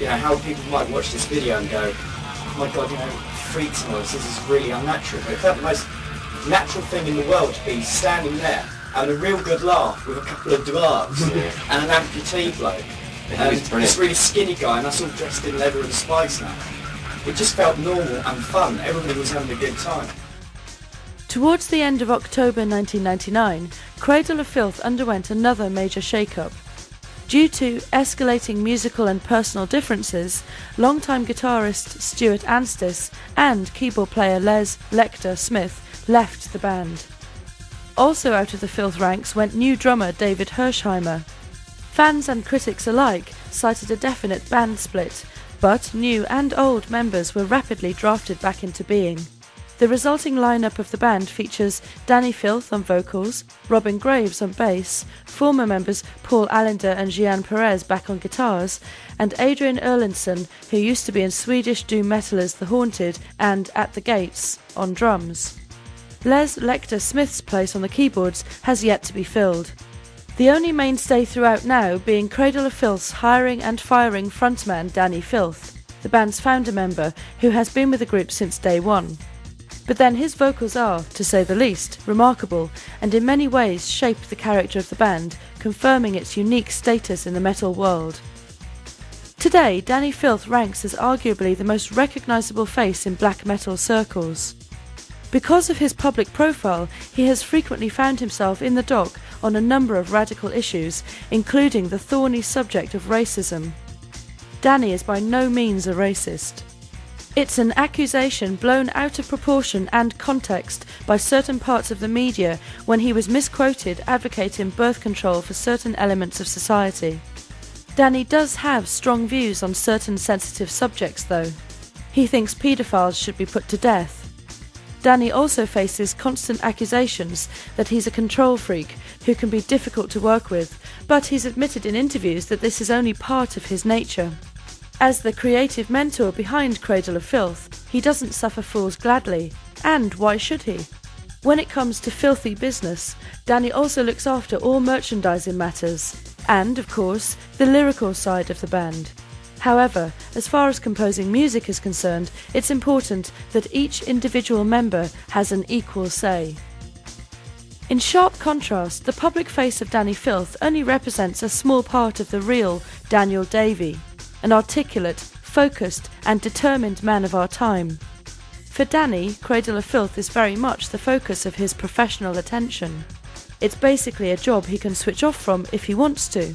how people might watch this video and go, oh my God, freaks noise, this is really unnatural. But it felt the most natural thing in the world to be standing there having a real good laugh with a couple of dwarves and an amputee bloke. And this really skinny guy, and us all dressed in leather and spice now. It just felt normal and fun. Everybody was having a good time. Towards the end of October 1999, Cradle of Filth underwent another major shake-up. Due to escalating musical and personal differences, longtime guitarist Stuart Anstis and keyboard player Les Lecter Smith left the band. Also out of the Filth ranks went new drummer David Hersheimer. Fans and critics alike cited a definite band split, but new and old members were rapidly drafted back into being. The resulting lineup of the band features Danny Filth on vocals, Robin Graves on bass, former members Paul Allender and Gian Perez back on guitars, and Adrian Erlinson, who used to be in Swedish doom metalers The Haunted and At the Gates, on drums. Les Lecter Smith's place on the keyboards has yet to be filled. The only mainstay throughout now being Cradle of Filth's hiring and firing frontman Danny Filth, the band's founder member who has been with the group since day one. But then his vocals are, to say the least, remarkable and in many ways shape the character of the band, confirming its unique status in the metal world. Today, Danny Filth ranks as arguably the most recognisable face in black metal circles. Because of his public profile, he has frequently found himself in the dock on a number of radical issues, including the thorny subject of racism. Danny is by no means a racist. It's an accusation blown out of proportion and context by certain parts of the media when he was misquoted advocating birth control for certain elements of society. Danny does have strong views on certain sensitive subjects though. He thinks paedophiles should be put to death. Danny also faces constant accusations that he's a control freak who can be difficult to work with, but he's admitted in interviews that this is only part of his nature. As the creative mentor behind Cradle of Filth, he doesn't suffer fools gladly, and why should he? When it comes to filthy business, Danny also looks after all merchandising matters, and, of course, the lyrical side of the band. However, as far as composing music is concerned, it's important that each individual member has an equal say. In sharp contrast, the public face of Danny Filth only represents a small part of the real Daniel Davey, an articulate, focused and determined man of our time. For Danny, Cradle of Filth is very much the focus of his professional attention. It's basically a job he can switch off from if he wants to.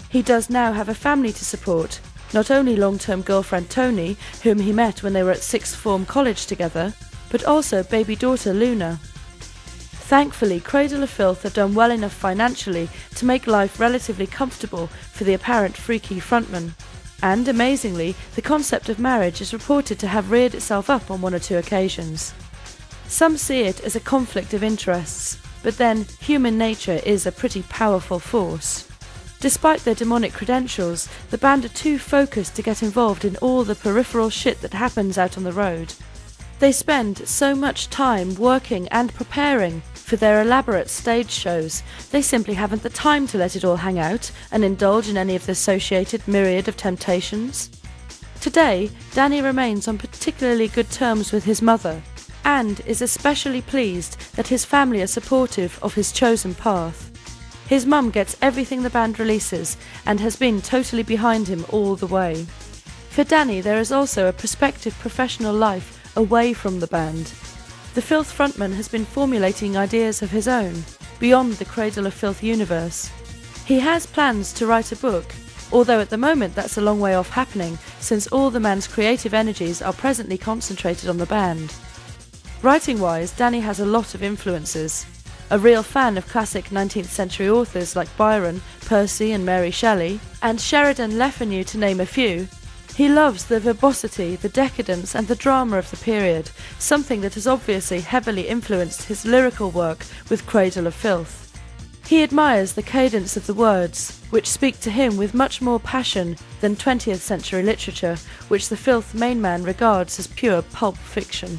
He does now have a family to support, not only long-term girlfriend Tony, whom he met when they were at sixth form college together, but also baby daughter Luna. Thankfully, Cradle of Filth have done well enough financially to make life relatively comfortable for the apparent freaky frontman. And amazingly, the concept of marriage is reported to have reared itself up on one or two occasions. Some see it as a conflict of interests, but then human nature is a pretty powerful force. Despite their demonic credentials, the band are too focused to get involved in all the peripheral shit that happens out on the road. They spend so much time working and preparing for their elaborate stage shows, they simply haven't the time to let it all hang out and indulge in any of the associated myriad of temptations. Today, Danny remains on particularly good terms with his mother, and is especially pleased that his family are supportive of his chosen path. His mum gets everything the band releases and has been totally behind him all the way. For Danny, there is also a prospective professional life away from the band. The Filth frontman has been formulating ideas of his own, beyond the Cradle of Filth universe. He has plans to write a book, although at the moment that's a long way off happening, since all the man's creative energies are presently concentrated on the band. Writing-wise, Danny has a lot of influences. A real fan of classic 19th century authors like Byron, Percy and Mary Shelley, and Sheridan Le Fanu to name a few. He loves the verbosity, the decadence and the drama of the period, something that has obviously heavily influenced his lyrical work with Cradle of Filth. He admires the cadence of the words, which speak to him with much more passion than 20th century literature, which the Filth main man regards as pure pulp fiction.